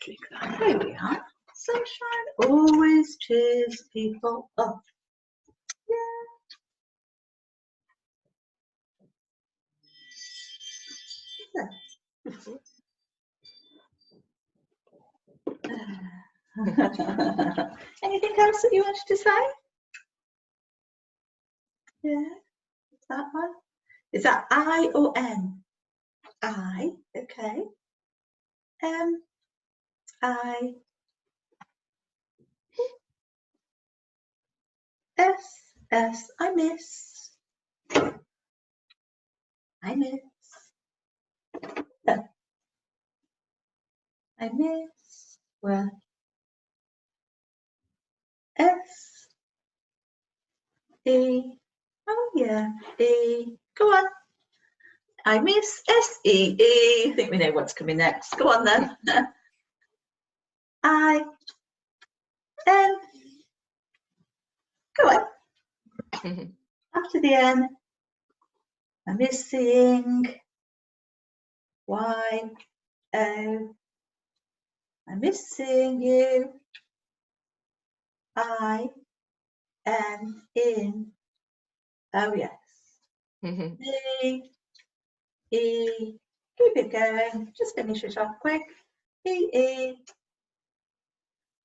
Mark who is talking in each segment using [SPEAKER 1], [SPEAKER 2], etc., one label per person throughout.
[SPEAKER 1] click that. There we are. Sunshine always cheers people up. Yeah. Anything else that you wanted to say? Yeah, that one. Is that I or N? I, okay. I, S, I miss. I miss. I miss. Well, S, E. Oh yeah, E. Go on. I miss S-E-E. I think we know what's coming next. Go on then. I, N. Go on. After the N, I miss seeing. Y, O. I miss seeing you. I, N, in. Oh yes. E, E. Keep it going. Just finish it off quick. E, E.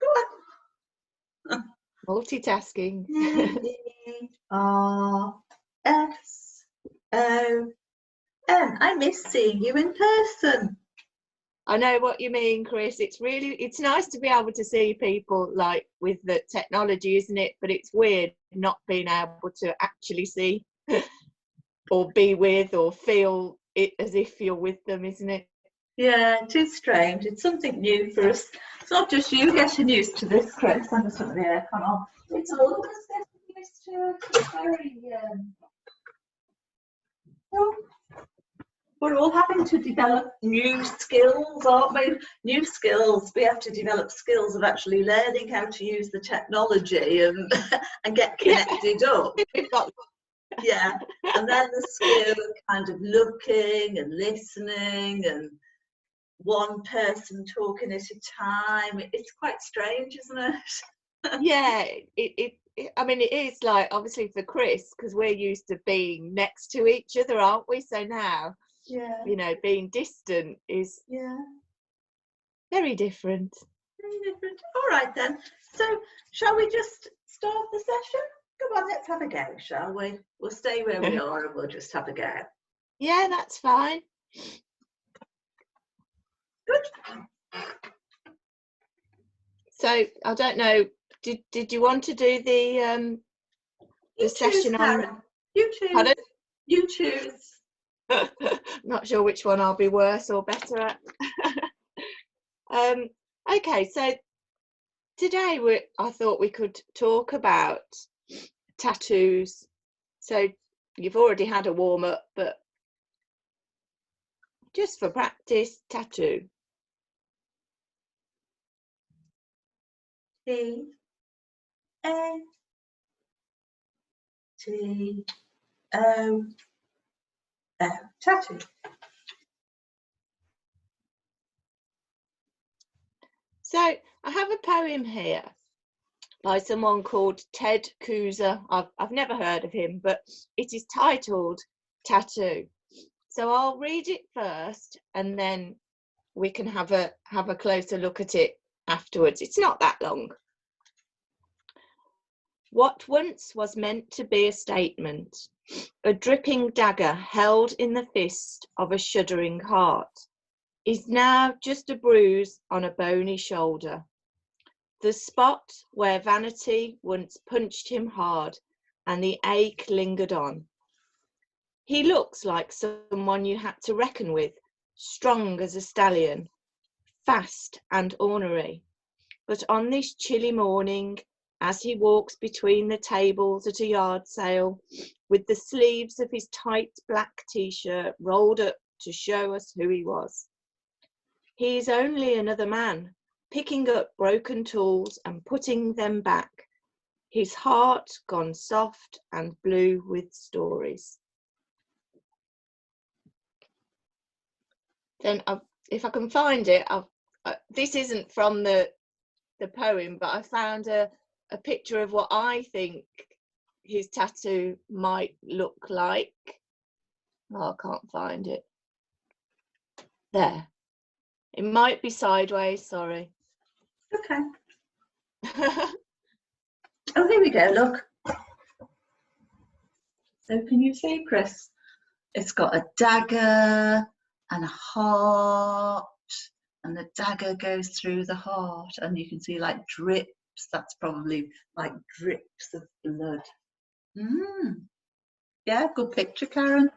[SPEAKER 1] Go on.
[SPEAKER 2] Multitasking.
[SPEAKER 1] E, R, S, O, N. I miss seeing you in person.
[SPEAKER 2] I know what you mean, Chris. It's nice to be able to see people like with the technology, isn't it? But it's weird not being able to actually see or be with or feel it as if you're with them, isn't it?
[SPEAKER 1] Yeah, it is strange. It's something new for us. It's not just you getting used to this, Chris. I'm just putting the aircon on. It's all of us getting used to it. It's very, we're all having to develop new skills, aren't we? New skills. We have to develop skills of actually learning how to use the technology and get connected up. Yeah, and then the skill of kind of looking and listening and one person talking at a time. It's quite strange, isn't it?
[SPEAKER 2] Yeah, I mean, it is like obviously for Chris because we're used to being next to each other, aren't we? So now,
[SPEAKER 1] yeah,
[SPEAKER 2] you know, being distant is very different.
[SPEAKER 1] Very different. All right then. So, shall we just start the session? Come on, let's have a go, shall we? We'll stay where we are and we'll just have a go.
[SPEAKER 2] Yeah, that's fine.
[SPEAKER 1] Good.
[SPEAKER 2] So I don't know. Did you want to do the session on?
[SPEAKER 1] You choose.
[SPEAKER 2] Pardon?
[SPEAKER 1] You choose.
[SPEAKER 2] Not sure which one I'll be worse or better at. Okay, so today I thought we could talk about tattoos. So you've already had a warm up, but just for practice, tattoo.
[SPEAKER 1] T A T O O. Tattoo.
[SPEAKER 2] So I have a poem here by someone called Ted Kooser. I've never heard of him, but it is titled Tattoo. So I'll read it first and then we can have a closer look at it afterwards. It's not that long. What once was meant to be a statement, a dripping dagger held in the fist of a shuddering heart, is now just a bruise on a bony shoulder. The spot where vanity once punched him hard and the ache lingered on. He looks like someone you had to reckon with, strong as a stallion, fast and ornery. But on this chilly morning, as he walks between the tables at a yard sale, with the sleeves of his tight black t-shirt rolled up to show us who he was, he is only another man, picking up broken tools and putting them back, his heart gone soft and blue with stories. Then if I can find it, this isn't from the poem, but I found a picture of what I think his tattoo might look like. Oh, I can't find it. There. It might be sideways, sorry.
[SPEAKER 1] Okay. Oh, here we go, look. So can you see, Chris? It's got a dagger and a heart, and the dagger goes through the heart, and you can see like drips. That's probably like drips of blood. Yeah, good picture, Karen.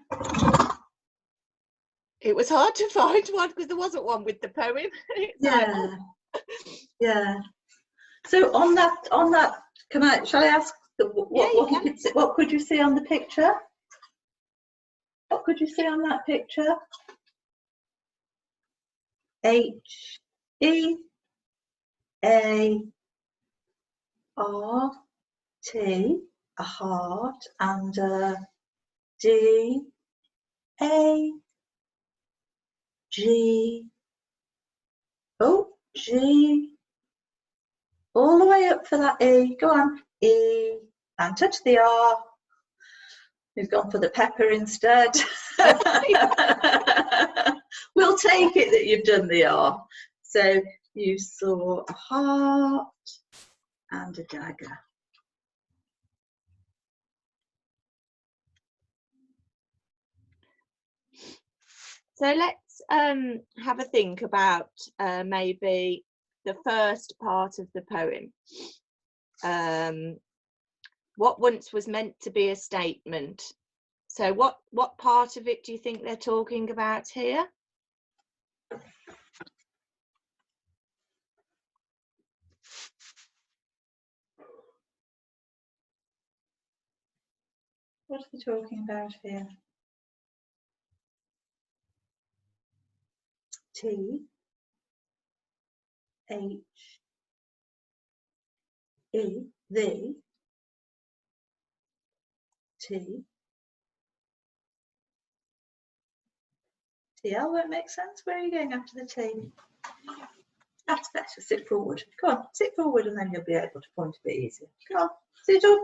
[SPEAKER 2] It was hard to find one because there wasn't one with the poem.
[SPEAKER 1] Yeah. Yeah. So on that, shall I ask what could you see on the picture? What could you see on that picture? H-E-A-R-T, a heart, and D-A-G-O-G, all the way up for that E. Go on, E, and touch the R. We've gone for the pepper instead. We'll take it that you've done the R. So you saw a heart and a dagger.
[SPEAKER 2] So let's have a think about maybe the first part of the poem. What once was meant to be a statement. So what part of it do you think they're talking about here?
[SPEAKER 1] What are they talking about here? T H E the T T L won't make sense. Where are you going after the T? That's better. Sit forward. Come on, sit forward, and then you'll be able to point a bit easier. Come on, sit up.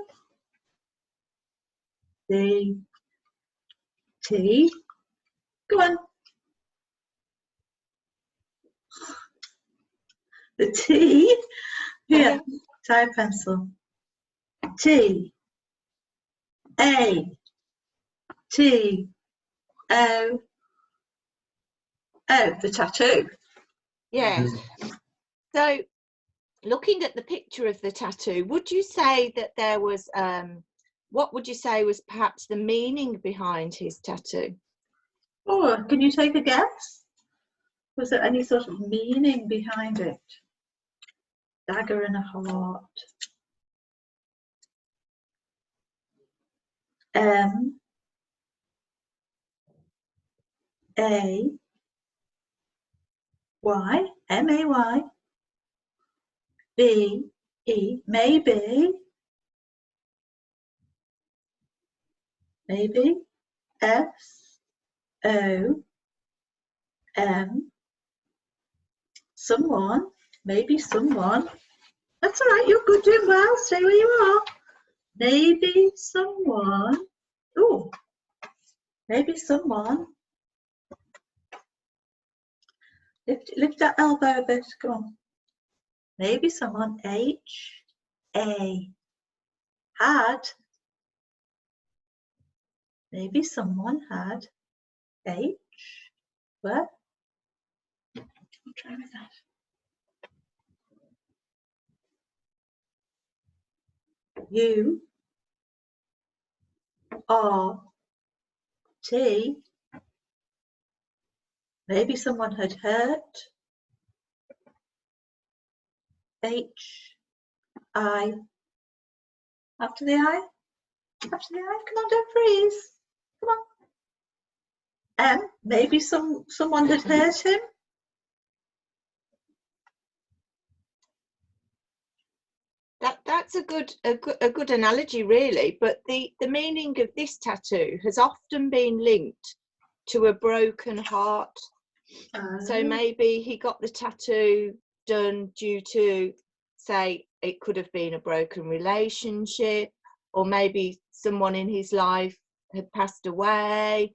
[SPEAKER 1] The T. Go on. The T. Here, tie a pencil. T. A. T. O. O. The tattoo.
[SPEAKER 2] Yeah. So looking at the picture of the tattoo, would you say that there was what would you say was perhaps the meaning behind his tattoo?
[SPEAKER 1] Oh, can you take a guess? Was there any sort of meaning behind it? Dagger and a heart. M. A. Y. M-A-Y. B. E. Maybe. Maybe. S. O. M. Someone. Maybe someone. That's all right. You're good, doing well. Stay where you are. Maybe someone. Oh. Maybe someone. Lift that elbow a bit. Come on. Maybe someone. H. A. Had. Maybe someone had. H. Where? I'll try with that. U. R. T. Maybe someone had hurt. H. I. After the I. After the I. Come on, don't freeze. Come on. M. Maybe someone had hurt him.
[SPEAKER 2] That's a good analogy, really. But the meaning of this tattoo has often been linked to a broken heart. So maybe he got the tattoo done due to, say, it could have been a broken relationship, or maybe someone in his life had passed away.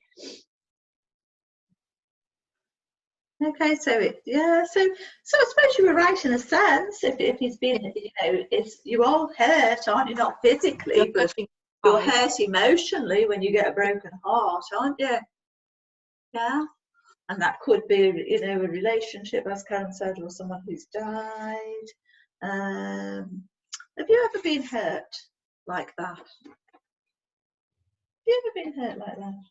[SPEAKER 1] Okay, so I suppose you were right in a sense. If he's been, you know, you are hurt, aren't you? Not physically, but you're hurt emotionally when you get a broken heart, aren't you? Yeah, and that could be, you know, a relationship, as Karen said, or someone who's died. Have you ever been hurt like that? Have you ever been hurt like that?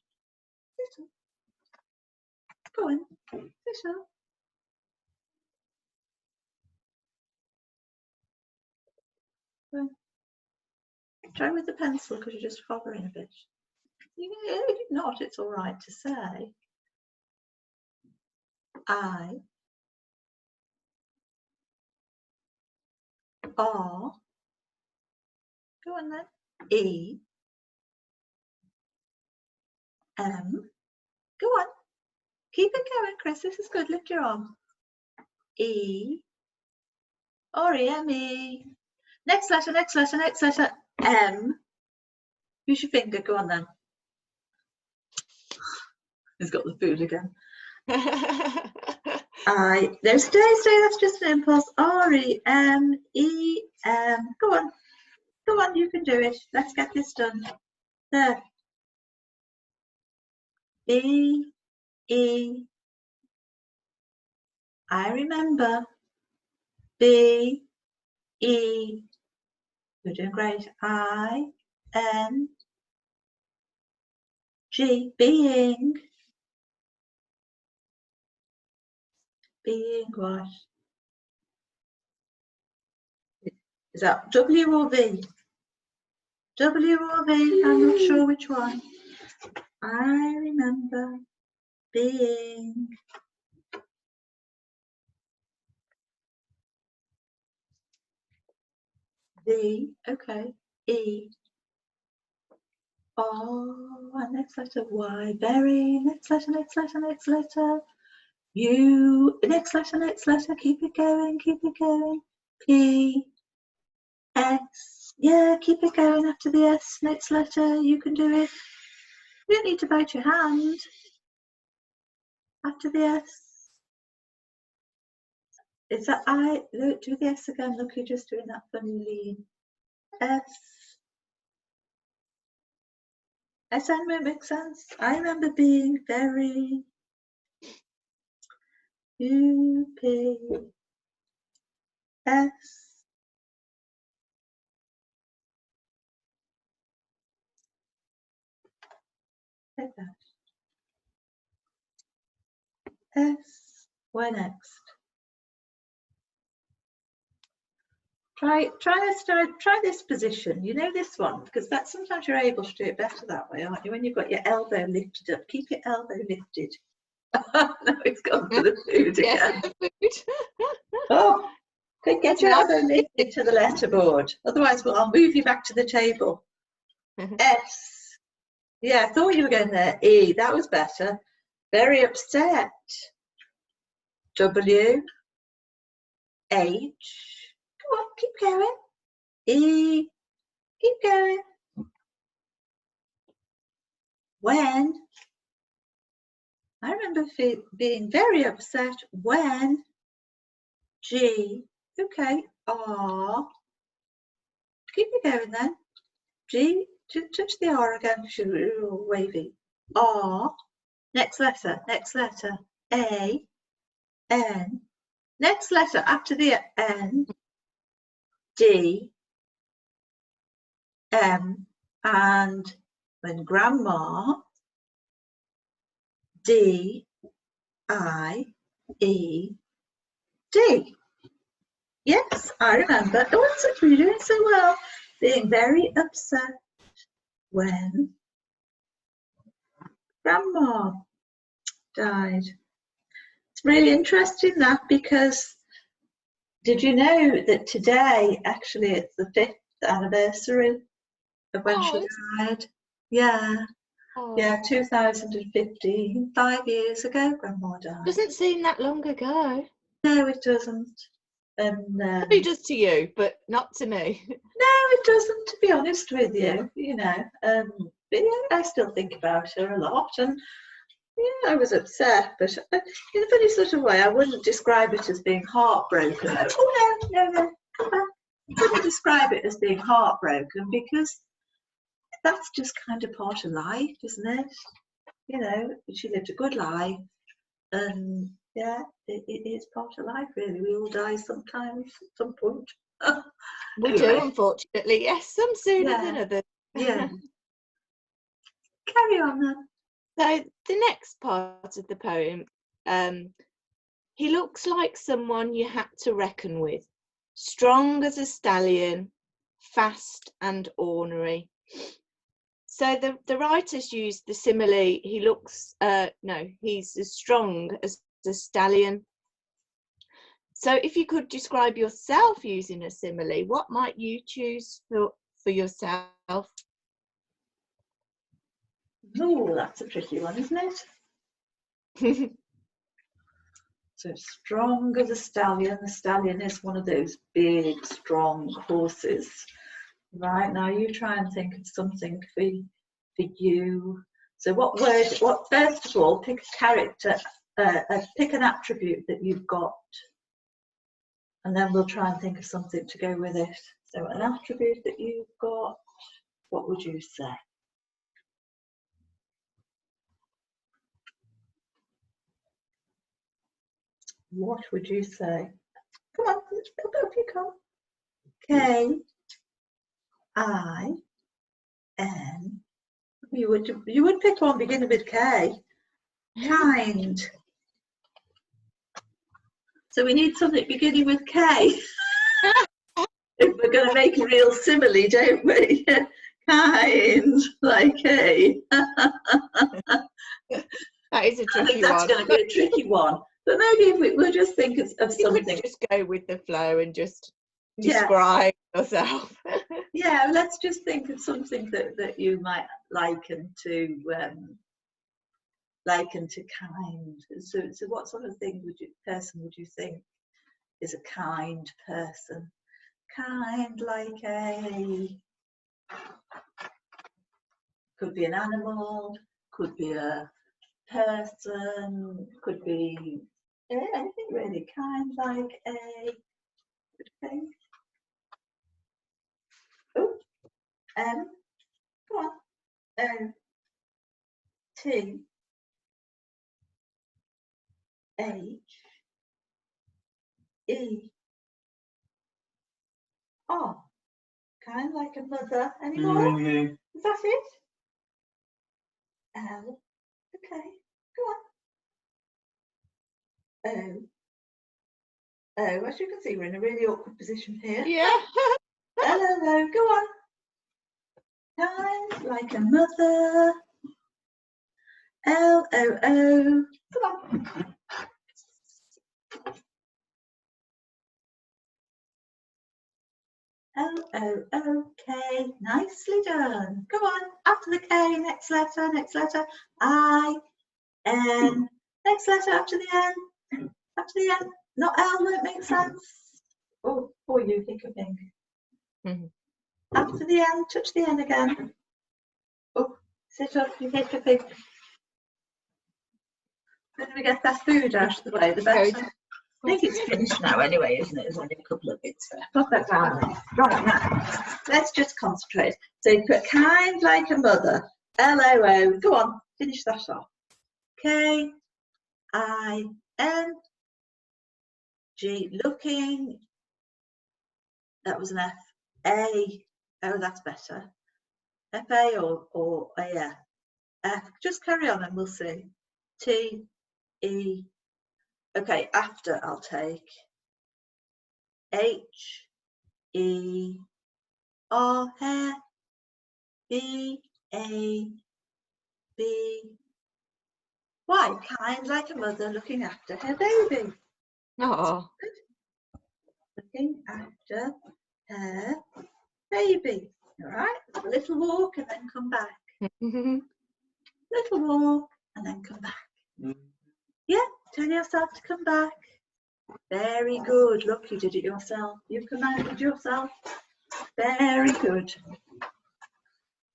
[SPEAKER 1] Go on, fish up. Well, try with the pencil because you're just hovering a bit. If not, it's all right to say. I R. Go on then. E M. Go on. Keep it going, Chris. This is good. Lift your arm. E R E M E. Next letter, next letter, next letter. M. Use your finger. Go on then. He's got the food again. I. No, stay. That's just an impulse. R E M E M. Go on. Go on. You can do it. Let's get this done. There. B E. I remember. B E. You're doing great. I N G. Being. Being what? Is that W or V? W or V? I'm not sure which one. I remember being. V. Okay. E. Oh, and next letter Y. Very. Next letter, next letter, next letter. U. Next letter, next letter. Keep it going, keep it going. P. S. Yeah, keep it going after the S. Next letter. You can do it. You don't need to bite your hand. After the S. Is that I? Look, do the S again. Look, you're just doing that funny lean. S. SN makes sense. I remember being very. U P S. Like that. S. Where next? Try this position. You know this one because that sometimes you're able to do it better that way, aren't you? When you've got your elbow lifted up, keep your elbow lifted. No, it's gone for the food again. Oh, quick, get your elbow lifted to the letterboard. Otherwise, I'll move you back to the table. S. Yeah, I thought you were going there. E. That was better. Very upset. W. H. Come on, keep going. E. Keep going. When. I remember being very upset when. G. Okay. R. Keep it going then. G. Touch the R again. Wavy. R. Next letter. Next letter. A. N. Next letter after the N. D. M. And when grandma. D. I. E. D. Yes, I remember. Oh, you're doing so well. Being very upset when grandma died. It's really interesting that because did you know that today actually it's the 5th anniversary of when she died? Yeah.
[SPEAKER 2] Oh,
[SPEAKER 1] Yeah, 2015, 5 years ago, Grandma died.
[SPEAKER 2] doesn't seem that long ago.
[SPEAKER 1] No, it doesn't. And
[SPEAKER 2] Probably just to you, but not to me.
[SPEAKER 1] no, it doesn't, to be honest with you, you know. But yeah, I still think about her a lot, and yeah, I was upset, but in a funny sort of way, I wouldn't describe it as being heartbroken. Oh no, come back. I wouldn't describe it as being heartbroken because that's just kind of part of life, isn't it? You know, she lived a good life, and yeah, it is part of life, really. We all die sometimes at some point.
[SPEAKER 2] We
[SPEAKER 1] Anyway,
[SPEAKER 2] do, unfortunately. Yes, some sooner
[SPEAKER 1] yeah,
[SPEAKER 2] than others.
[SPEAKER 1] yeah. Carry on then.
[SPEAKER 2] So the next part of the poem, he looks like someone you had to reckon with, strong as a stallion, fast and ornery. So the writers used the simile, he looks, no, he's as strong as a stallion. So if you could describe yourself using a simile, what might you choose for yourself?
[SPEAKER 1] Oh, that's a tricky one, isn't it? So strong as a stallion. The stallion is one of those big, strong horses. Right, now you try and think of something for you. So what word, first of all, pick a character, pick an attribute that you've got. And then we'll try and think of something to go with it. So an attribute that you've got, what would you say? What would you say? Come on, up you come. K-I-N. You would pick one beginning with K. Kind. So we need something beginning with K. If we're going to make a real simile, don't we? Kind, like K.
[SPEAKER 2] That is a tricky one.
[SPEAKER 1] I think that's going to be a tricky one. But maybe if we'll just think of something.
[SPEAKER 2] You could just go with the flow and just describe yourself.
[SPEAKER 1] Yeah, let's just think of something that you might liken to kind. So what sort of person would you think is a kind person? Kind, like could be an animal, could be a person, could be anything really. Kind, like a. Okay. Oh, go on. T H E R. Kind, like a mother. Any more?
[SPEAKER 3] Mm-hmm.
[SPEAKER 1] Is that it? L. Okay. Go on. O. As you can see, we're in a really awkward position here.
[SPEAKER 2] Yeah.
[SPEAKER 1] Hello. Go on. Kind, like a mother. L-O-O. Come on. L-O-O-K. Nicely done. Come on. After the K, next letter, next letter. I-N. Next letter after the N. After the N. Not L, won't make sense. Oh, you think of thing. After the N, touch the N again. Oh, sit up, you think of thing. The sooner we get that food out of the way, the better. I think it's finished now anyway, isn't it? There's only a couple of bits there. Put that down. Right now, let's just concentrate. So you put kind, like a mother. L-O-O. Go on, finish that off. K-I-N-G. Looking. That was an F. A. Oh, that's better. F-A or A-F. F. Just carry on and we'll see. T-E. Okay, after I'll take H-E-R, hair, B-A-B. Why? Kind, like a mother looking after her baby.
[SPEAKER 2] Oh.
[SPEAKER 1] Looking after her baby. All right, have a little walk and then come back. little walk, and then come back. Yeah, tell yourself to come back. Very good. Look, you did it yourself. You commanded yourself. Very good.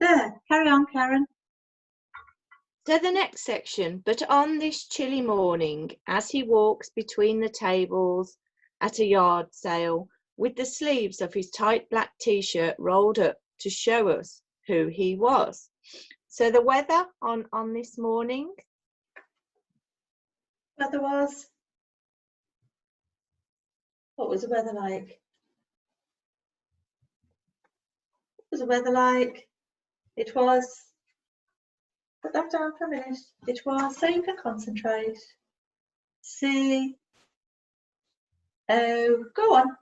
[SPEAKER 1] There, carry on, Karen.
[SPEAKER 2] So the next section, but on this chilly morning, as he walks between the tables at a yard sale, with the sleeves of his tight black t-shirt rolled up to show us who he was. So the weather on this morning.
[SPEAKER 1] Weather was. What was the weather like? What was the weather like? It was. Put that down for a minute. It was, so you can concentrate. C. O. Go on.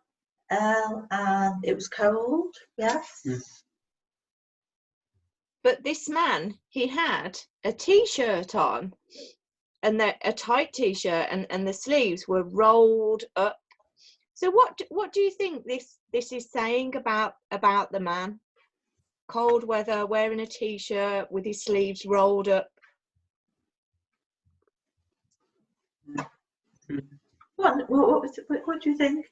[SPEAKER 1] L. And it was cold. Yes.
[SPEAKER 2] But this man, he had a t-shirt on, and a tight t-shirt, and the sleeves were rolled up. So what do you think this is saying about the man? Cold weather, wearing a t-shirt with his sleeves rolled up.
[SPEAKER 1] What do you think?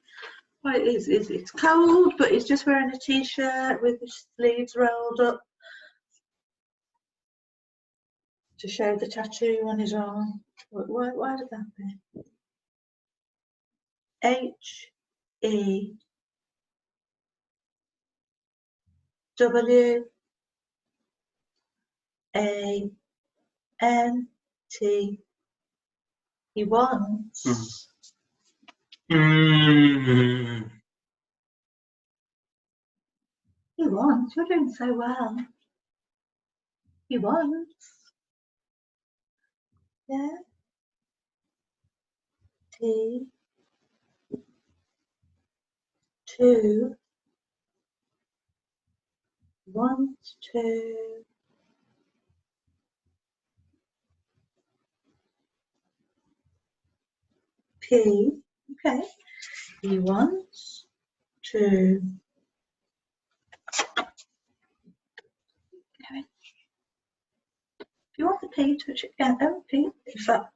[SPEAKER 1] Well, it's cold, but he's just wearing a t-shirt with his sleeves rolled up to show the tattoo on his arm. Why would that be? H E W A N T. He wants. He wants. You're doing so well. He wants. Yeah. T. Two. Wants to. P. Okay. He wants to. If you want the P, touch it again. O, P. Is that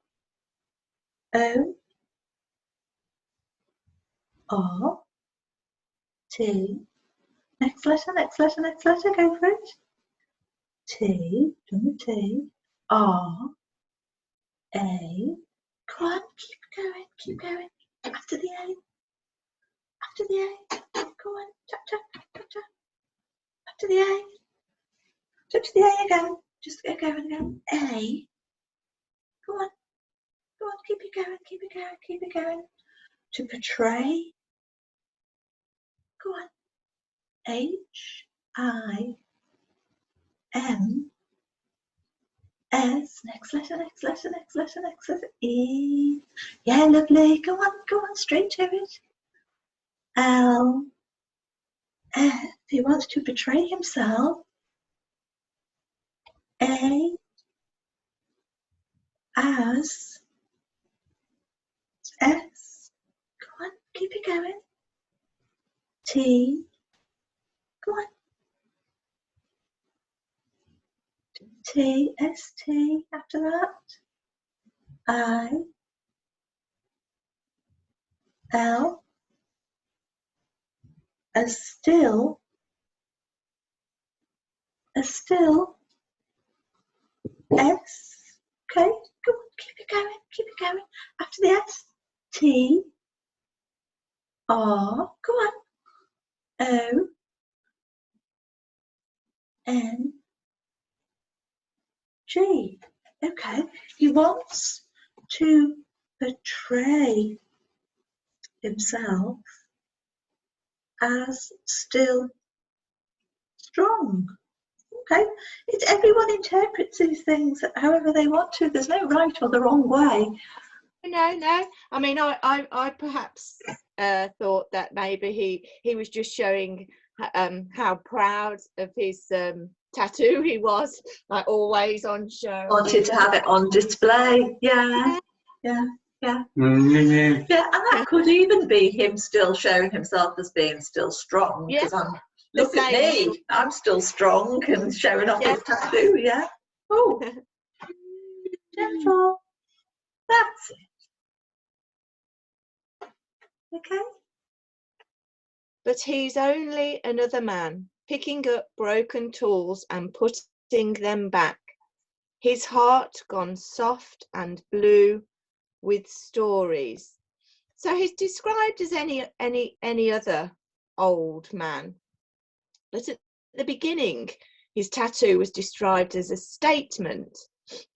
[SPEAKER 1] O, R, T. Next letter, next letter, next letter. Go for it. T. Done the T. R, A. Come on, keep going, keep going. After the A. After the A. Go on, tap, tap, tap, tap. After the A. Touch the A again. Just go and go. A. Go on. Go on, keep it going, keep it going, keep it going. To portray. Go on. H I M S. Next letter, next letter, next letter, next letter. E. Yeah, lovely. Go on, straight to it. L. F. He wants to portray himself. A. As. S. Go on, keep it going. T. Go on. T. S. T. After that. I. L. A still. A still. S. Okay, go on, keep it going, keep it going. After the S. T. R. Go on. O. N. G. Okay, he wants to portray himself as still strong. Okay, everyone interprets these things however they want to. There's no right or the wrong way.
[SPEAKER 2] No. I mean, I perhaps thought that maybe he was just showing how proud of his tattoo he was, like always on show.
[SPEAKER 1] Wanted to have it on display. Yeah. Yeah, and that could even be him still showing himself as being still strong. Because look at me, I'm still strong and showing off his tattoo. Yeah. Oh, Gentle. That's it. Okay.
[SPEAKER 2] But he's only another man, picking up broken tools and putting them back. His heart gone soft and blue with stories. So he's described as any other old man. But at the beginning, his tattoo was described as a statement,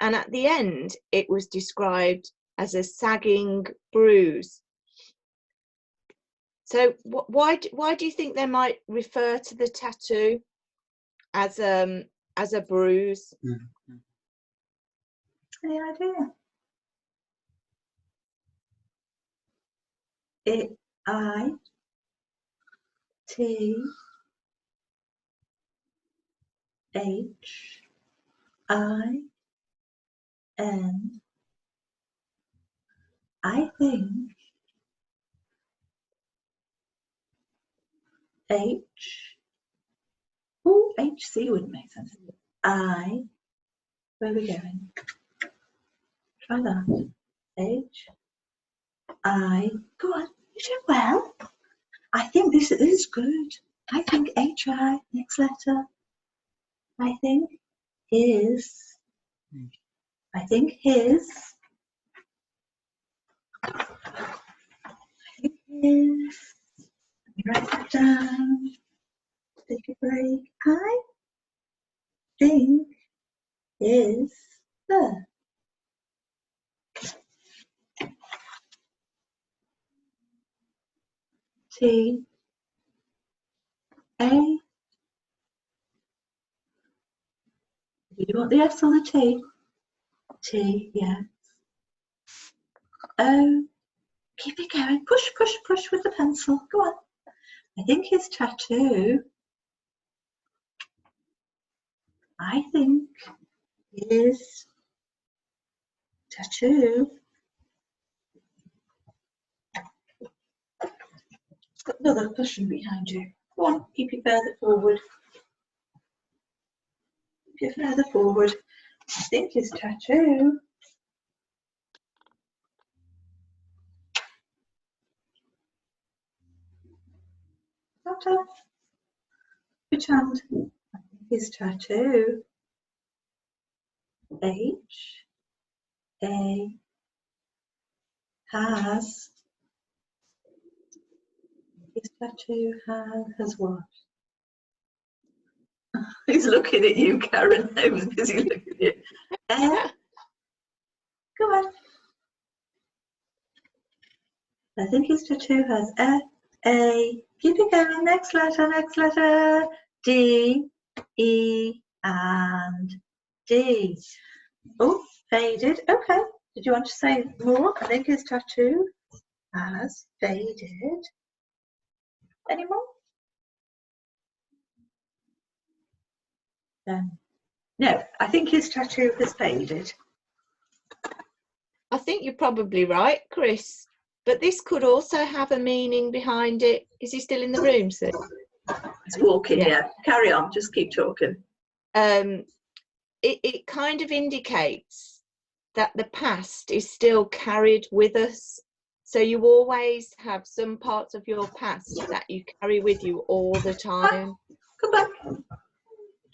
[SPEAKER 2] and at the end, it was described as a sagging bruise. So why do you think they might refer to the tattoo as a bruise?
[SPEAKER 1] Any idea? I-T-H-I-N. I think HC wouldn't make sense. Where are we going? Try that. Go on, you do well. I think this is good. I think HI, next letter. I think his. Let me write that down. Take a break. I think is the. T A. Do you want the S or the T? T, yeah. O. Keep it going. Push, push, push with the pencil. Go on. I think his tattoo. I think his tattoo. It's got another cushion behind you. Go on, keep it further forward. Keep it further forward. I think his tattoo. Doctor, which hand? I think his tattoo. H-A has. His tattoo has what? He's looking at you, Karen. I was busy looking at you. Go on. I think his tattoo has A. Keep it going. Next letter, next letter. D, E, and D. Oh, faded. Okay. Did you want to say more? I think his tattoo has faded. Any more? No, I think his tattoo has faded.
[SPEAKER 2] I think you're probably right, Chris. But this could also have a meaning behind it. Is he still in the room, Sue?
[SPEAKER 1] He's walking, yeah. Carry on, just keep talking.
[SPEAKER 2] It kind of indicates that the past is still carried with us. So you always have some parts of your past that you carry with you all the time.
[SPEAKER 1] Come back.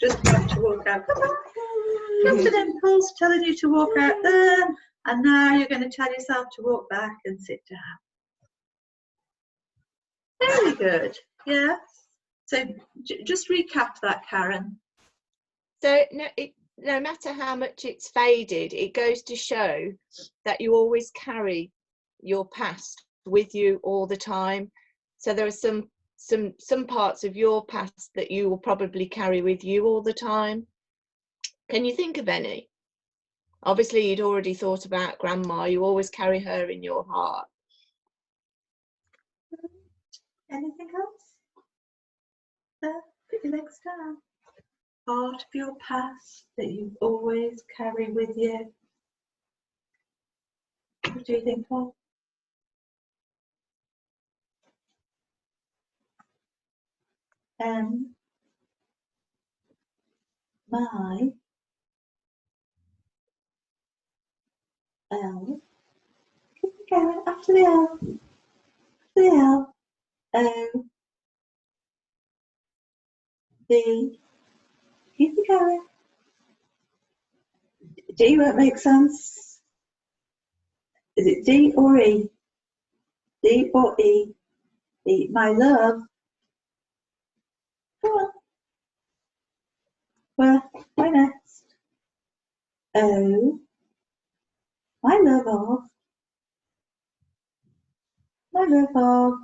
[SPEAKER 1] Just about to walk out. Come back. Just an impulse telling you to walk out there. And now you're going to tell yourself to walk back and sit down. Very good. Yeah. So just recap that, Karen.
[SPEAKER 2] So no matter how much it's faded, it goes to show that you always carry your past with you all the time. So there are some parts of your past that you will probably carry with you all the time. Can you think of any? Obviously, you'd already thought about Grandma. You always carry her in your heart.
[SPEAKER 1] Anything else? There, put your legs down. Part of your past that you always carry with you. What do you think of? My L. Keep it going. After the L. After the L. O. D. Keep it going. D won't make sense. Is it D or E? D or E? E. My love. Come on. Where next? O. My love of. My love of.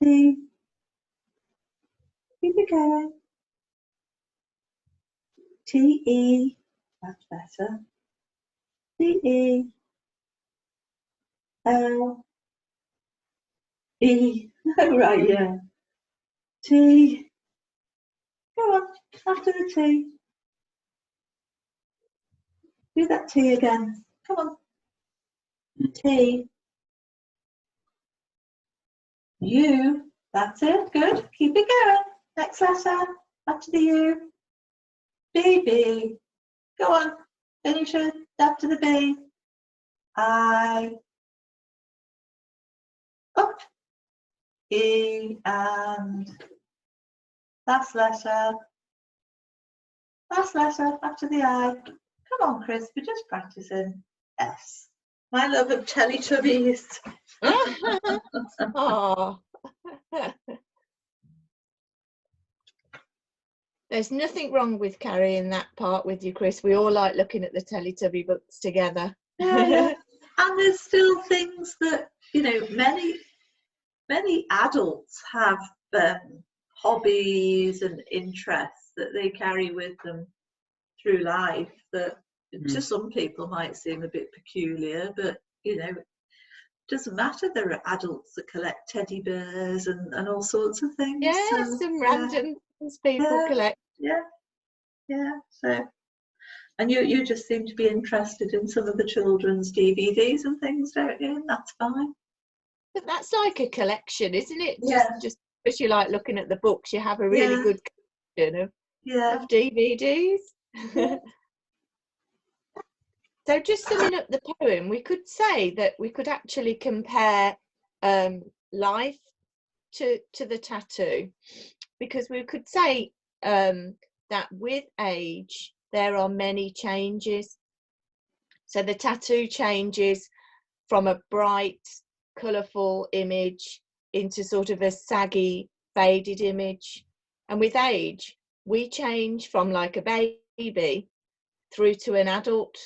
[SPEAKER 1] T. Keep it going. T. E. That's better. T. E. L. E. Oh, right, yeah. T. Go on, after the T. Do that T again. Come on. T. U. That's it. Good. Keep it going. Next letter. After the U. B. B. Go on. Finish it. After the B. I. Up. E. And last letter. Last letter. After the I. Come on, Chris. We're just practicing. S. My love of Teletubbies.
[SPEAKER 2] Oh. There's nothing wrong with carrying that part with you, Chris. We all like looking at the Teletubby books together.
[SPEAKER 1] Yeah. And there's still things that, you know, many adults have hobbies and interests that they carry with them through life that to some people might seem a bit peculiar, but, you know, it doesn't matter. There are adults that collect teddy bears and all sorts of things.
[SPEAKER 2] Yeah,
[SPEAKER 1] so,
[SPEAKER 2] some random things people collect.
[SPEAKER 1] Yeah. So, and you just seem to be interested in some of the children's DVDs and things, don't you? And that's fine.
[SPEAKER 2] But that's like a collection, isn't it?
[SPEAKER 1] Yeah.
[SPEAKER 2] Just because you like looking at the books, you have a really good collection of DVDs. So just summing up the poem, we could say that we could actually compare life to the tattoo, because we could say that with age there are many changes. So the tattoo changes from a bright, colourful image into sort of a saggy, faded image. And with age, we change from like a baby through to an adult.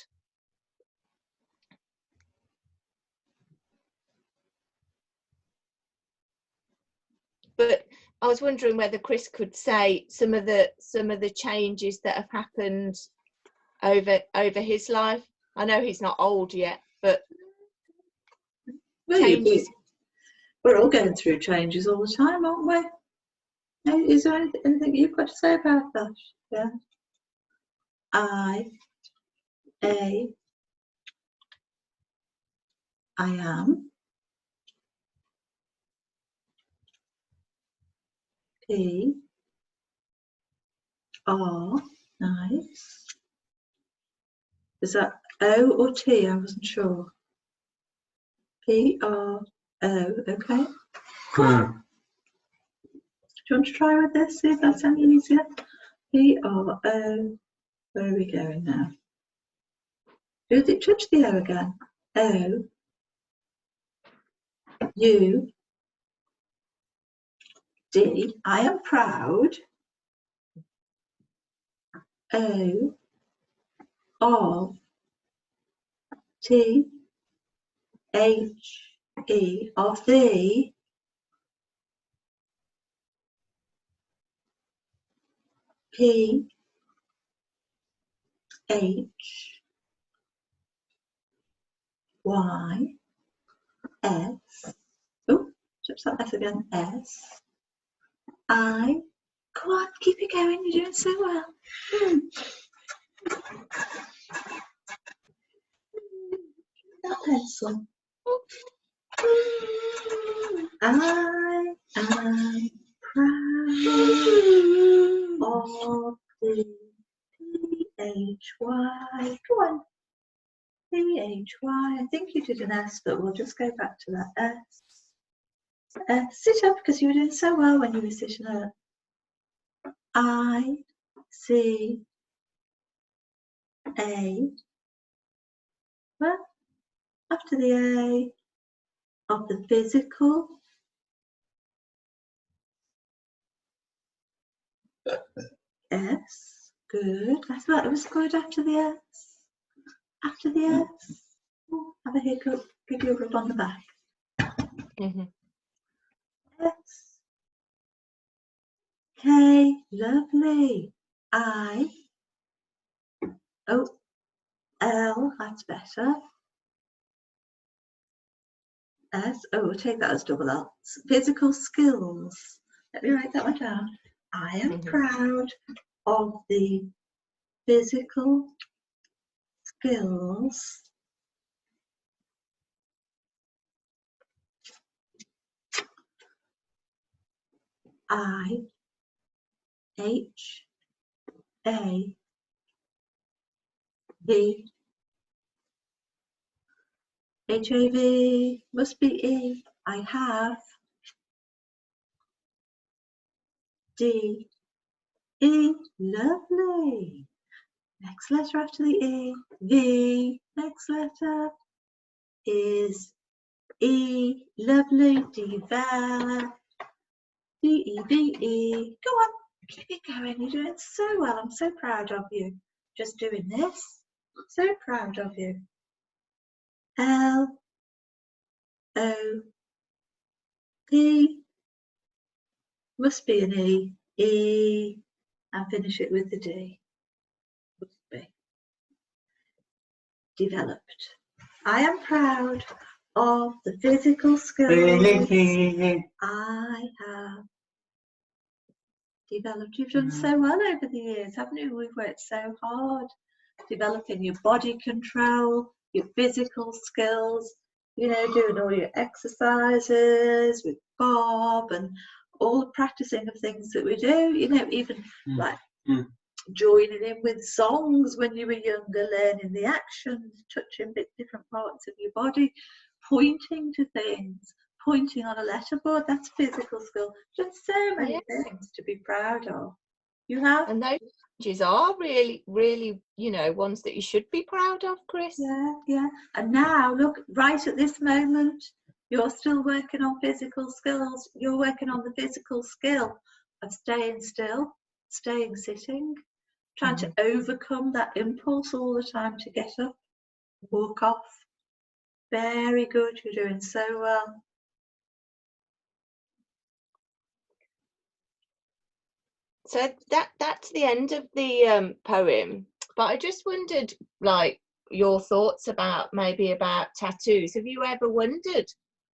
[SPEAKER 2] But I was wondering whether Chris could say some of the changes that have happened over his life. I know he's not old yet, but changes.
[SPEAKER 1] We're all going through changes all the time, aren't we? Is there anything you've got to say about that? Yeah. I am. P. R. Nice. Is that O or T? I wasn't sure. P. R. O. Okay. Cool. Do you want to try with this? See if that's any easier. P. R. O. Where are we going now? Touch the O again. O. U. D. I am proud. O. Of. T. H. E. Of the. P. H. Y. S. Oh, touch that S again. S. I. Come on, keep it going. You're doing so well. That pencil. I am proud of the PHY. Go on. P-H-Y. I think you did an S, but we'll just go back to that S. Sit up, because you were doing so well when you were sitting up. I-C-A. Well, after the A of the physical. S. Good. I thought it was good after the S. After the S. Oh, have a hiccup. Give you a rub on the back. S. K. Lovely. I. Oh. L. That's better. S. Oh, we'll take that as double L. Physical skills. Let me write that one down. I am proud of the physical skills I H A V H-A-V must be E. I have D E. Lovely. Next letter after the E. V. Next letter is E. Lovely. Develop. D-E-V-E. Go on. Keep it going. You're doing so well. I'm so proud of you. Just doing this. So proud of you. L O P must be an E. E, and finish it with the D. Must be. Developed. I am proud of the physical skills I have developed. You've done so well over the years, haven't you? We've worked so hard developing your body control, your physical skills, you know, doing all your exercises with Bob and all the practicing of things that we do, you know, even like joining in with songs when you were younger, learning the actions, touching different parts of your body, pointing to things, pointing on a letterboard. That's physical skill. Just so many things to be proud of. You have.
[SPEAKER 2] And those changes are really, really, you know, ones that you should be proud of, Chris.
[SPEAKER 1] Yeah, yeah. And now, look, right at this moment, you're still working on physical skills. You're working on the physical skill of staying still, staying sitting, trying to overcome that impulse all the time to get up, walk off. Very good. You're doing so well.
[SPEAKER 2] So that's the end of the poem. But I just wondered, like, your thoughts about maybe about tattoos. Have you ever wondered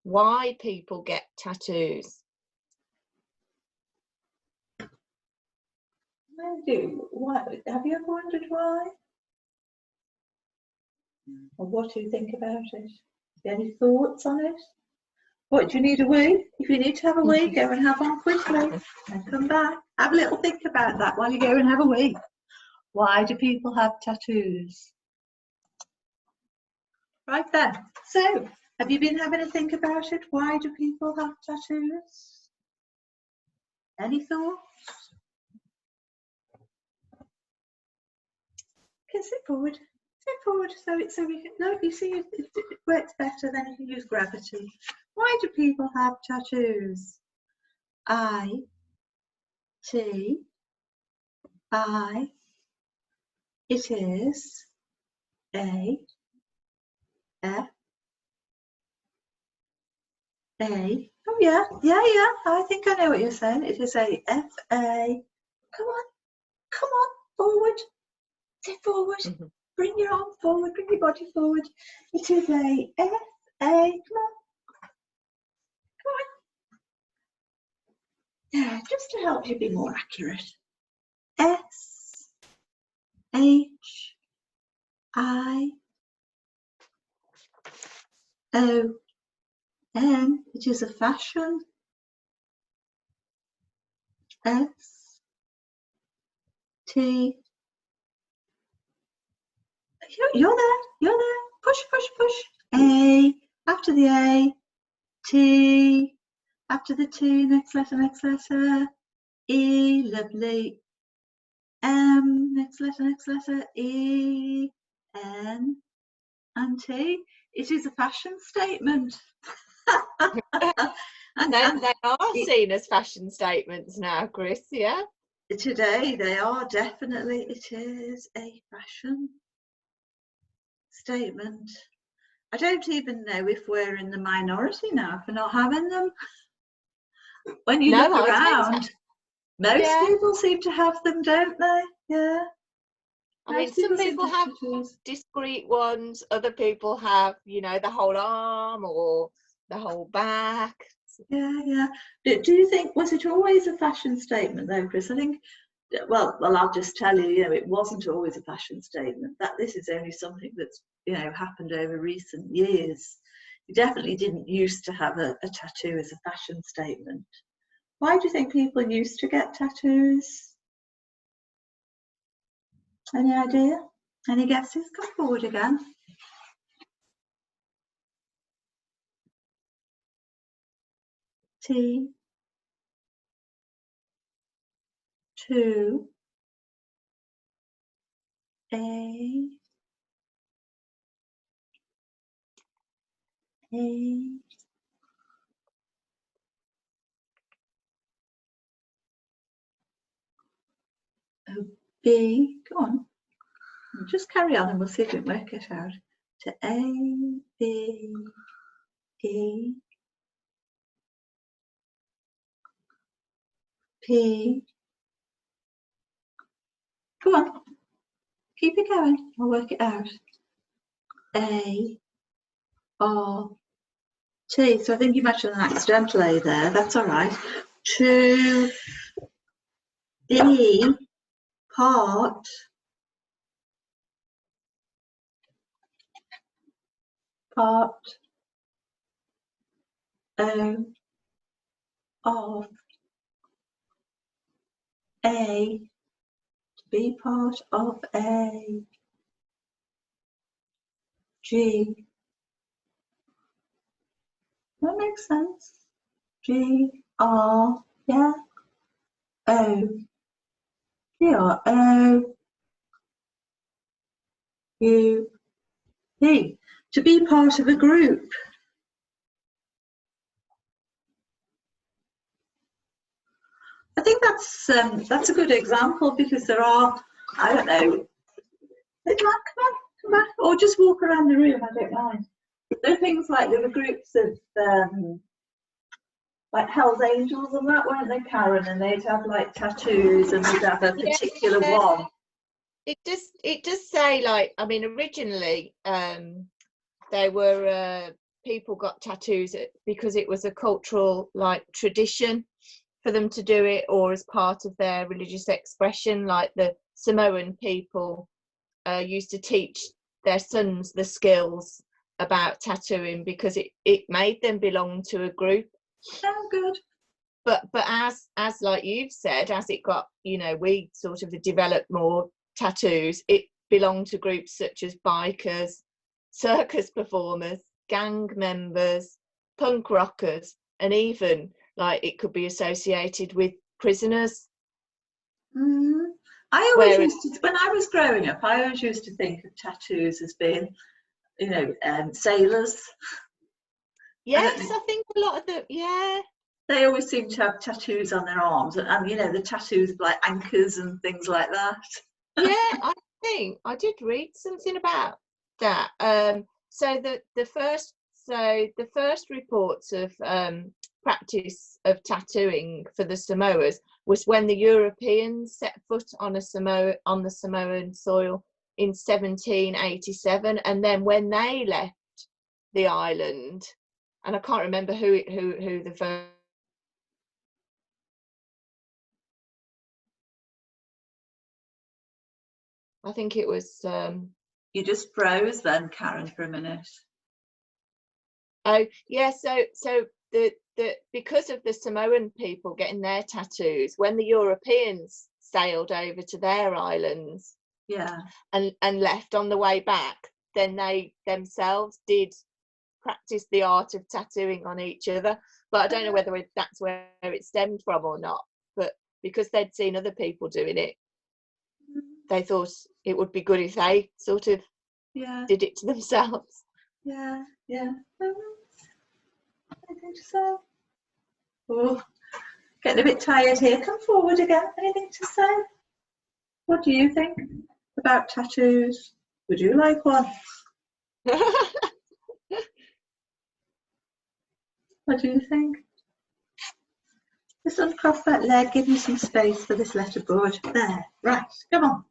[SPEAKER 2] why people get tattoos?
[SPEAKER 1] I do. Why? Have you ever wondered why? Or what do you think about it? Any thoughts on it? What, do you need a wee? If you need to have a wee, go and have one quickly and come back. Have a little think about that while you go and have a wee. Why do people have tattoos? Right then. So, have you been having a think about it? Why do people have tattoos? Any thoughts? Okay, sit forward. Sit forward so we can look. You see, it works better than if you use gravity. Why do people have tattoos? I T I. It is A F A. Oh yeah. I think I know what you're saying. It is a F A. Come on, forward. Sit forward. Bring your arm forward. Bring your body forward. It is a F A. Come on. Yeah, just to help you be more accurate. S H I O N. It is a fashion. S T. You're there. Push, push, push. A, after the A, T, after the T, next letter, E, lovely. M, next letter, E, N, and T. It is a fashion statement.
[SPEAKER 2] and they are seen as fashion statements now, Chris, yeah?
[SPEAKER 1] Today they are, definitely. It is a fashion statement. I don't even know if we're in the minority now for not having them. When you look around, most people seem to have them, don't they? Yeah.
[SPEAKER 2] I mean, some people have discreet ones, other people have, you know, the whole arm or the whole back.
[SPEAKER 1] Yeah, yeah. Do you think, was it always a fashion statement though, Chris? I think, well, I'll just tell you, you know, it wasn't always a fashion statement. That this is only something that's, you know, happened over recent years. You definitely didn't used to have a tattoo as a fashion statement. Why do you think people used to get tattoos? Any idea? Any guesses? Come forward again. T, 2, A, O, B. Go on. Just carry on and we'll see if we can work it out. To A, B, E, P. Go on. Keep it going. I'll work it out. A, R, T. So I think you've actually an accidental A there. That's all right. To D, part O of A, to be part of A, G. That makes sense. G, R, yeah. O, G, R, O, U, P. To be part of a group. I think that's a good example because there are, I don't know, come back, or just walk around the room, I don't mind. There are things like, there were groups of like Hell's Angels and that, weren't they, Karen? And they'd have like tattoos and they'd have a particular one.
[SPEAKER 2] It does say, like, I mean, originally they were people got tattoos because it was a cultural, like, tradition for them to do it, or as part of their religious expression. Like the Samoan people used to teach their sons the skills about tattooing because it made them belong to a group.
[SPEAKER 1] Oh, good.
[SPEAKER 2] But as like you've said, as it got, you know, we sort of developed more tattoos, it belonged to groups such as bikers, circus performers, gang members, punk rockers, and even, like, it could be associated with prisoners.
[SPEAKER 1] I always used to, when I was growing up, I always used to think of tattoos as being, you know, sailors.
[SPEAKER 2] Yes, I think a lot of them, yeah.
[SPEAKER 1] They always seem to have tattoos on their arms, and you know, the tattoos like anchors and things like that.
[SPEAKER 2] Yeah, I think I did read something about that. So the first reports of practice of tattooing for the Samoas was when the Europeans set foot on the Samoan soil in 1787, and then when they left the island, and I can't remember who the first. I think it was.
[SPEAKER 1] You just froze then, Karen, for a minute.
[SPEAKER 2] Oh yeah, so the because of the Samoan people getting their tattoos, when the Europeans sailed over to their islands,
[SPEAKER 1] yeah,
[SPEAKER 2] and left on the way back, then they themselves did practice the art of tattooing on each other. But I don't know whether that's where it stemmed from or not. But because they'd seen other people doing it, they thought it would be good if they sort of did it to themselves.
[SPEAKER 1] Yeah. Anything to say? Oh, getting a bit tired here. Come forward again. Anything to say? What do you think about tattoos? Would you like one? What do you think? Just uncross that leg, give me some space for this letterboard. There, right, come on.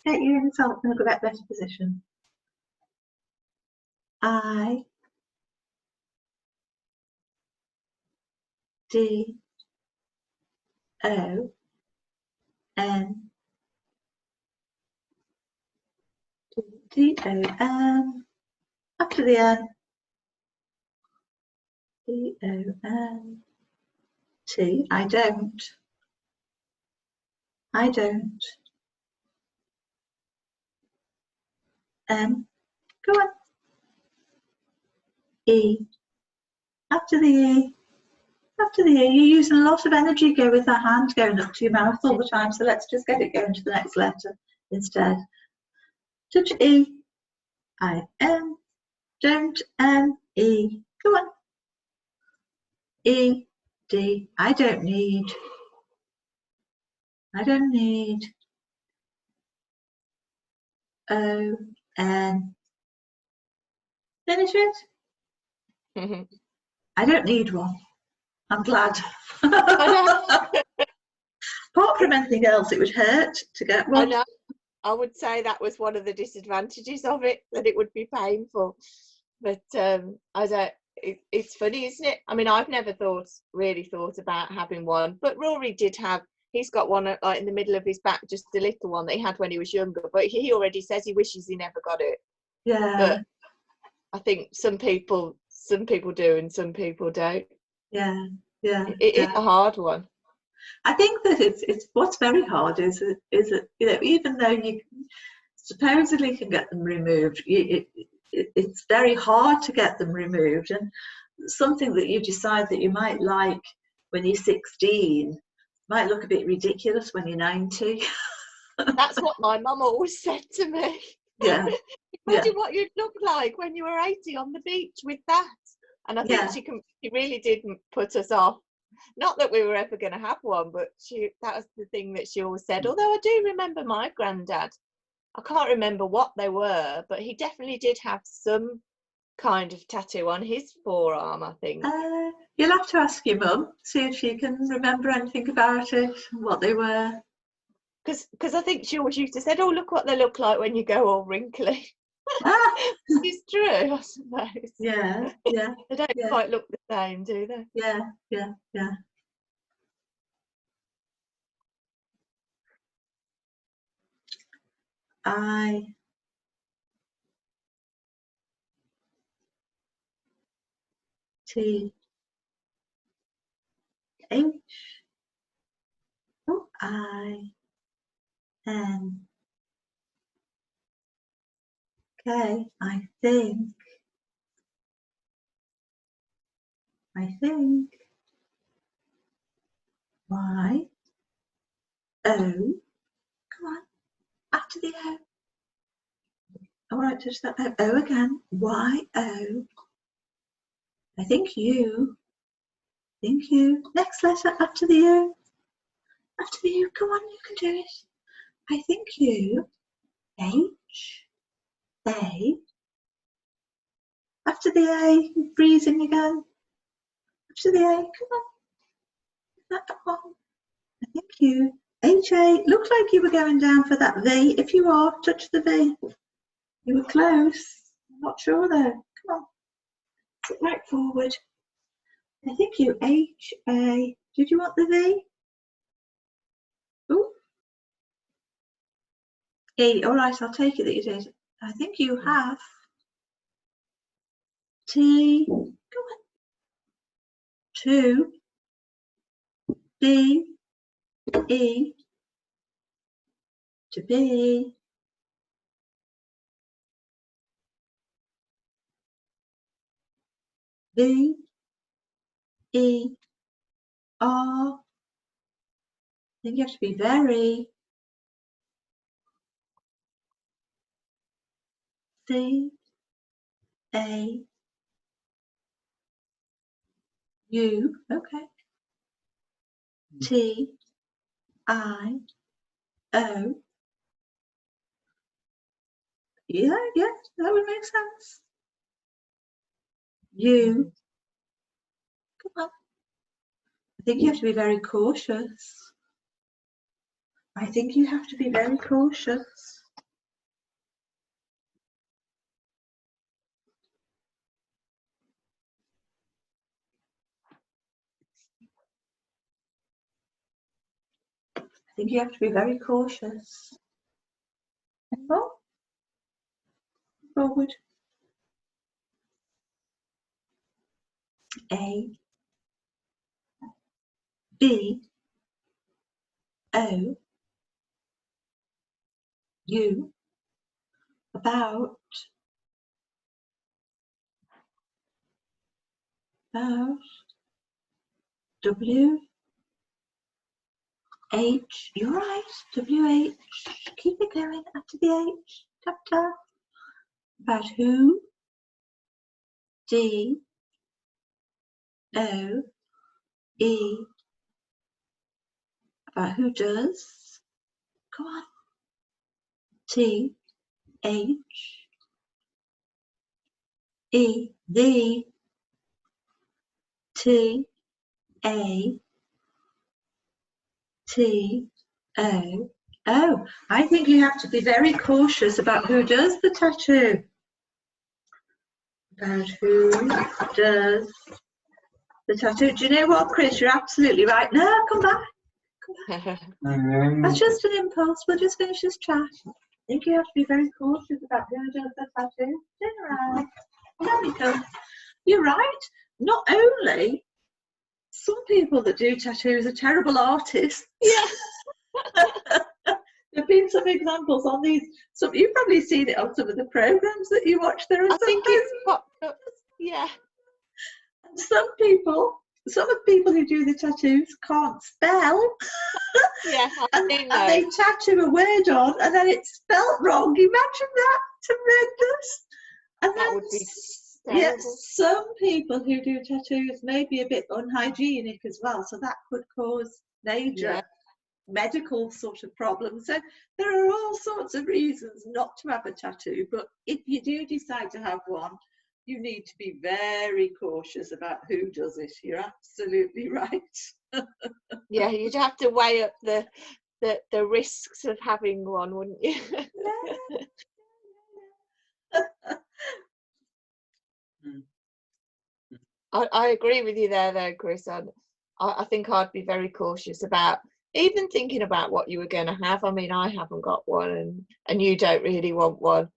[SPEAKER 1] Get you in a better position. I, D, O, N, D, O, N, after the N, D, O, N, T, I don't, N, go on, E, after the E, you're using a lot of energy go with that hand going up to your mouth all the time, so let's just get it going to the next letter instead. Touch E, I, N, don't, N, E, go on, E, D, I don't need, O, N, finish it? I don't need one. I'm glad. Apart from anything else, it would hurt to get one.
[SPEAKER 2] I know. I would say that was one of the disadvantages of it, that it would be painful. But I don't. It's funny, isn't it? I mean, I've never really thought about having one, but Rory did have. He's got one like in the middle of his back, just a little one that he had when he was younger. But he already says he wishes he never got it.
[SPEAKER 1] Yeah.
[SPEAKER 2] But I think some people do and some people don't.
[SPEAKER 1] Yeah.
[SPEAKER 2] It is a hard one.
[SPEAKER 1] I think that it's what's very hard is that, you know, even though you supposedly can get them removed, it's very hard to get them removed, and something that you decide that you might like when you're 16 might look a bit ridiculous when you're 90.
[SPEAKER 2] That's what my mum always said to me.
[SPEAKER 1] Yeah.
[SPEAKER 2] Imagine what you'd look like when you were 80 on the beach with that. And I think she really did put us off. Not that we were ever going to have one, but that was the thing that she always said. Although I do remember my granddad. I can't remember what they were, but he definitely did have some kind of tattoo on his forearm, I think.
[SPEAKER 1] You'll have to ask your mum, see if she can remember anything about it, what they were.
[SPEAKER 2] Because I think she always used to say, oh, look what they look like when you go all wrinkly. It's true, I suppose.
[SPEAKER 1] Yeah.
[SPEAKER 2] They don't quite look the same, do they?
[SPEAKER 1] Yeah. I, T, H, O, I, N, K, I think, Y, O, come on, after the O. All right, touch that O again, Y, O, I think U, next letter after the U, come on, you can do it. I think U, H, A, after the A, breathing again, after the A, come on, that one. I think you, H-A, looks like you were going down for that V. If you are, touch the V. You were close. I'm not sure though. Come on, sit right forward. I think you, H-A, did you want the V? Ooh. E, all right, I'll take it that you did. I think you have T, come on, 2, B, E, to B, V E R. I think you have to be very. C A U. Okay. T I O. Yeah, yeah, that would make sense. U. Come on. I think you have to be very cautious. I think you have to be very cautious. I think you have to be very cautious. Oh, forward. A B O U. About W H. You're right. W H. Keep it going after the H. Tap tap. About who? D O E. About who does? Come on. T H E. The. T A T O. Oh, I think you have to be very cautious about who does the tattoo. About who does the tattoo. Do you know what, Chris? You're absolutely right. No, come back. That's just an impulse. We'll just finish this chat. I think you have to be very cautious about who does the tattoo. Right. There we go. You're right. Not only some people that do tattoos are terrible artists.
[SPEAKER 2] Yeah.
[SPEAKER 1] There have been some examples on these. Some you've probably seen it on some of the programs that you watch. There are
[SPEAKER 2] I think it's popped up. Yeah.
[SPEAKER 1] Some people who do the tattoos can't spell.
[SPEAKER 2] Yeah,
[SPEAKER 1] and they tattoo a word on and then it's spelt wrong. Imagine that. Tremendous. And
[SPEAKER 2] that
[SPEAKER 1] then,
[SPEAKER 2] would be terrible.
[SPEAKER 1] yes, some people who do tattoos may be a bit unhygienic as well, so that could cause major medical sort of problems. So there are all sorts of reasons not to have a tattoo, but if you do decide to have one, you need to be very cautious about who does it. You're absolutely right.
[SPEAKER 2] Yeah, you'd have to weigh up the risks of having one, wouldn't you? I agree with you there though, Chris. I think I'd be very cautious about even thinking about what you were going to have. I mean, I haven't got one and you don't really want one.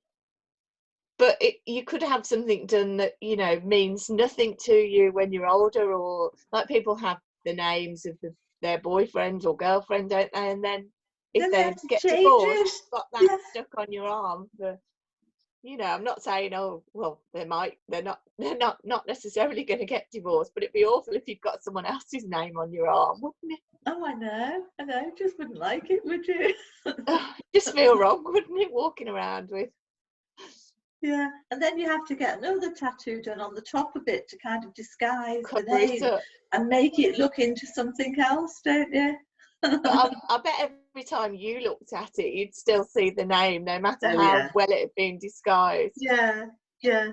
[SPEAKER 2] But you could have something done that, you know, means nothing to you when you're older, or like people have the names of their boyfriends or girlfriend, don't they? And then if they get divorced, you've got that stuck on your arm. For, you know, I'm not saying, oh, well, they're not necessarily going to get divorced, but it'd be awful if you've got someone else's name on your arm, wouldn't it?
[SPEAKER 1] Oh, I know. Just wouldn't like it, would you?
[SPEAKER 2] Just feel wrong, wouldn't it, walking around with?
[SPEAKER 1] Yeah, and then you have to get another tattoo done on the top of it to kind of disguise the name and make it look into something else, don't you?
[SPEAKER 2] But I bet every time you looked at it, you'd still see the name, no matter how well it had been disguised.
[SPEAKER 1] Yeah. Do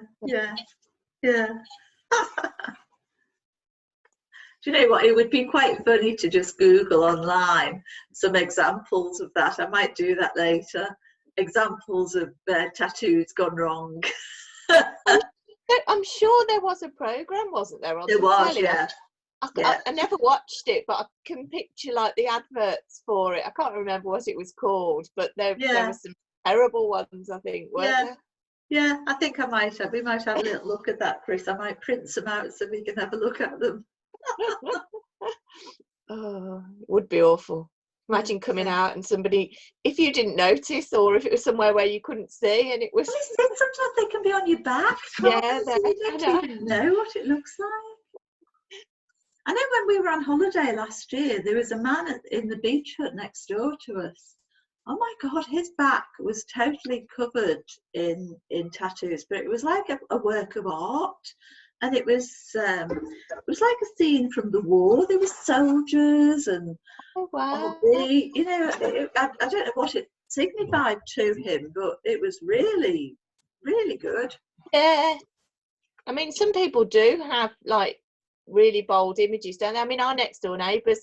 [SPEAKER 1] you know what? It would be quite funny to just Google online some examples of that. I might do that later. Examples of tattoos gone wrong.
[SPEAKER 2] I'm sure there was a program, wasn't there? On
[SPEAKER 1] there was, yeah.
[SPEAKER 2] I never watched it, but I can picture like the adverts for it. I can't remember what it was called, but there were some terrible ones, I think, weren't there?
[SPEAKER 1] Yeah, I think I might have. We might have a little look at that, Chris. I might print some out so we can have a look at them.
[SPEAKER 2] Oh, it would be awful. Imagine coming out and somebody, if you didn't notice, or if it was somewhere where you couldn't see, and it was.
[SPEAKER 1] Well, sometimes they can be on your back,
[SPEAKER 2] Yeah,
[SPEAKER 1] so you don't even know what it looks like. I know when we were on holiday last year, there was a man in the beach hut next door to us. Oh my God, his back was totally covered in tattoos, but it was like a work of art. And it was like a scene from the war. There were soldiers and
[SPEAKER 2] Oh, wow.
[SPEAKER 1] you know, I don't know what it signified to him, but it was really, really good.
[SPEAKER 2] Yeah. I mean, some people do have like really bold images, don't they? I mean, our next door neighbours,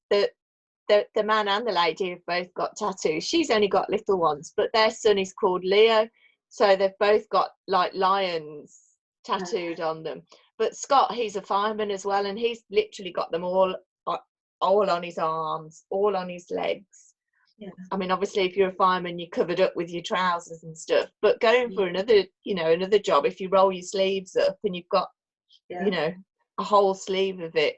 [SPEAKER 2] the man and the lady have both got tattoos. She's only got little ones, but their son is called Leo, so they've both got like lions tattooed on them. But Scott, he's a fireman as well, and he's literally got them all on his arms, all on his legs.
[SPEAKER 1] Yeah.
[SPEAKER 2] I mean, obviously, if you're a fireman, you're covered up with your trousers and stuff. But going for another job, if you roll your sleeves up and you've got, a whole sleeve of it,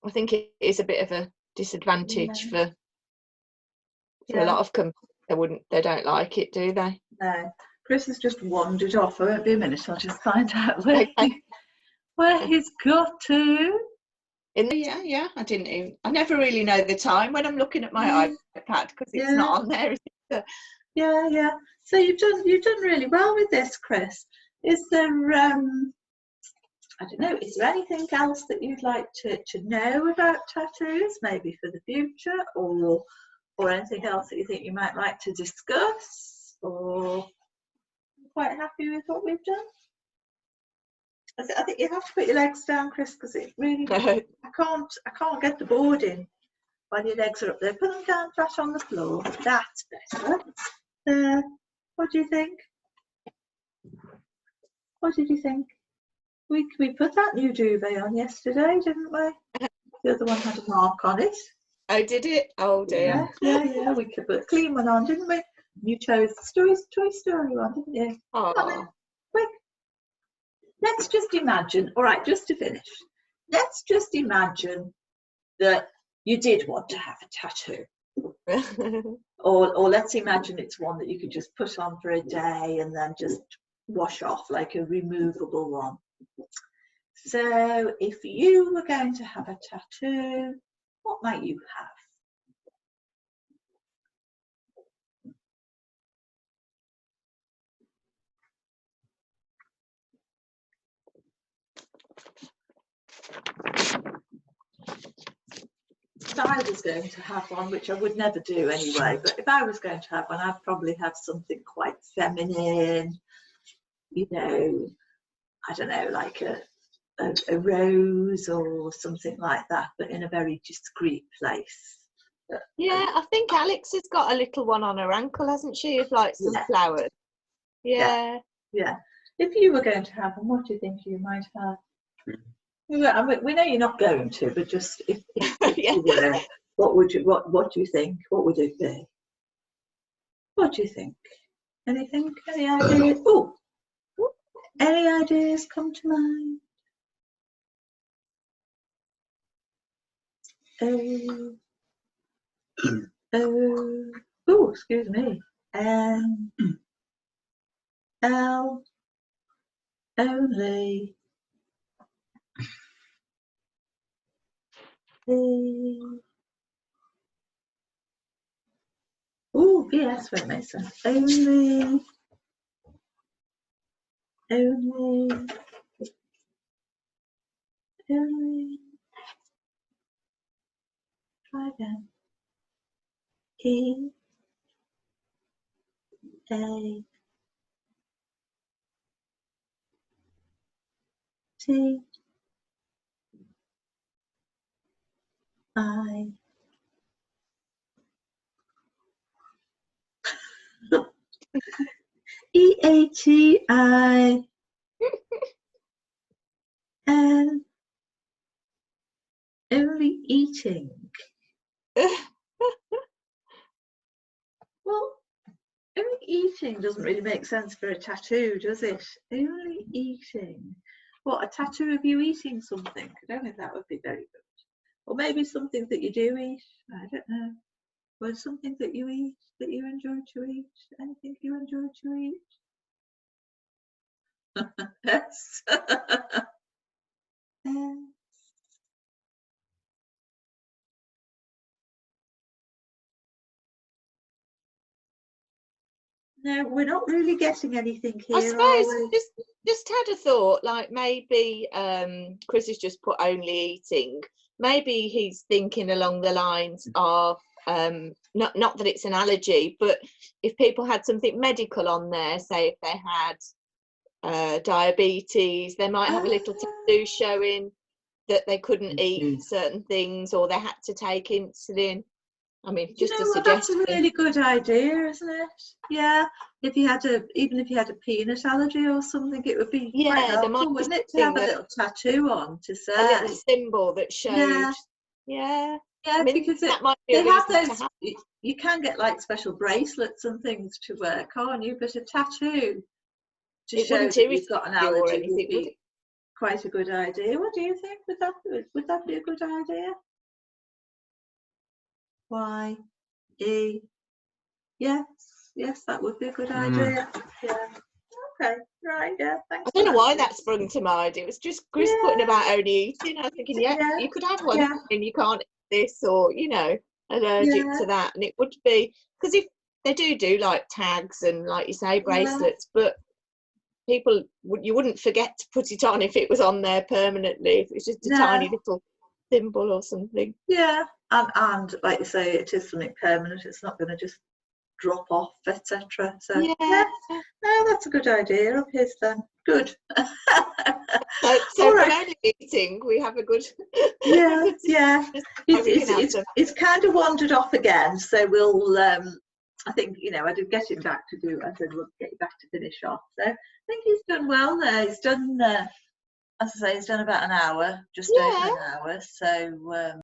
[SPEAKER 2] I think it is a bit of a disadvantage for a lot of companies. They don't like it, do they?
[SPEAKER 1] No. Chris has just wandered off. I won't be a minute. I'll just find out where he's got to.
[SPEAKER 2] Yeah. I never really know the time when I'm looking at my iPad because it's not on there. Is it?
[SPEAKER 1] Yeah. So you've done really well with this, Chris. Is there I don't know, is there anything else that you'd like to know about tattoos, maybe for the future, or anything else that you think you might like to discuss, or quite happy with what we've done? I think you have to put your legs down, Chris, because it really I can't get the board in while your legs are up there. Put them down flat on the floor. That's better. What do you think? What did you think? We put that new duvet on yesterday, didn't we? The other one had a mark on it.
[SPEAKER 2] Oh, did it? Oh dear.
[SPEAKER 1] Yeah. We could put a clean one on, didn't we? You chose the Toy Story one, didn't you?
[SPEAKER 2] Oh.
[SPEAKER 1] Quick. Let's just imagine, all right, just to finish, let's just imagine that you did want to have a tattoo. or let's imagine it's one that you could just put on for a day and then just wash off, like a removable one. So if you were going to have a tattoo, what might you have? If I was going to have one, which I would never do anyway, but if I was going to have one, I'd probably have something quite feminine, I don't know, like a rose or something like that, but in a very discreet place.
[SPEAKER 2] Yeah, I think Alex has got a little one on her ankle, hasn't she, of like some flowers? Yeah.
[SPEAKER 1] If you were going to have them, what do you think you might have? We know you're not going to, but just if you were, what do you think? What would it be? What do you think? Anything? Any ideas? Oh, any ideas come to mind? Oh, excuse me. L only the BS won't make sense. Only try again. EATI EATI and only eating. Well, only eating doesn't really make sense for a tattoo, does it? Only eating. What, a tattoo of you eating something? I don't think that would be very good. Or maybe something that you do eat. I don't know. Or something that you eat, that you enjoy to eat? Anything you enjoy to eat? Yes. No, we're not really getting anything
[SPEAKER 2] I
[SPEAKER 1] here, are
[SPEAKER 2] suppose
[SPEAKER 1] we?
[SPEAKER 2] just had a thought, like maybe Chris has just put only eating. Maybe he's thinking along the lines of not that it's an allergy, but if people had something medical on there, say if they had diabetes, they might have a little tattoo showing that they couldn't eat certain things or they had to take insulin. I mean, just a
[SPEAKER 1] That's a
[SPEAKER 2] suggestion.
[SPEAKER 1] really good idea, isn't it? Yeah. If you had even if you had a peanut allergy or something, it would be quite
[SPEAKER 2] Yeah, there might
[SPEAKER 1] helpful,
[SPEAKER 2] be
[SPEAKER 1] wouldn't it, to have a little tattoo on to say.
[SPEAKER 2] a little symbol that showed.
[SPEAKER 1] Yeah.
[SPEAKER 2] I mean,
[SPEAKER 1] Because
[SPEAKER 2] that might be
[SPEAKER 1] they
[SPEAKER 2] a
[SPEAKER 1] have
[SPEAKER 2] reason
[SPEAKER 1] those.
[SPEAKER 2] to have.
[SPEAKER 1] You can get like special bracelets and things to wear, can't you? But a tattoo to
[SPEAKER 2] It
[SPEAKER 1] show
[SPEAKER 2] wouldn't
[SPEAKER 1] that you've got an
[SPEAKER 2] irritate you or
[SPEAKER 1] allergy would
[SPEAKER 2] anything, would
[SPEAKER 1] be
[SPEAKER 2] it?
[SPEAKER 1] quite a good idea. What do you think? Would that be a good idea? Why? Yes, that would be a good idea. Yeah. Okay. Right. Yeah. Thanks
[SPEAKER 2] I
[SPEAKER 1] for
[SPEAKER 2] don't know
[SPEAKER 1] that.
[SPEAKER 2] why that sprung to mind. It was just Chris putting about only eating. I was thinking, yeah,
[SPEAKER 1] Yeah.
[SPEAKER 2] you could have one
[SPEAKER 1] Yeah.
[SPEAKER 2] and you can't eat this, or allergic
[SPEAKER 1] Yeah.
[SPEAKER 2] to that, and it would be because if they do like tags and like you say bracelets, but you wouldn't forget to put it on if it was on there permanently. If it was just a tiny
[SPEAKER 1] No.
[SPEAKER 2] little symbol or something.
[SPEAKER 1] Yeah. And like you say, it is something permanent. It's not going to just drop off, etc. So
[SPEAKER 2] Yeah.
[SPEAKER 1] no, that's a good idea of his then. Good.
[SPEAKER 2] So
[SPEAKER 1] All
[SPEAKER 2] from
[SPEAKER 1] right.
[SPEAKER 2] only eating, we have a good.
[SPEAKER 1] Yeah.
[SPEAKER 2] It's
[SPEAKER 1] It's kind of wandered off again. So we'll. I think I did get him back to do. I said we'll get you back to finish off. So I think he's done well there. He's done. As I say, he's done about an hour, just over an hour. So.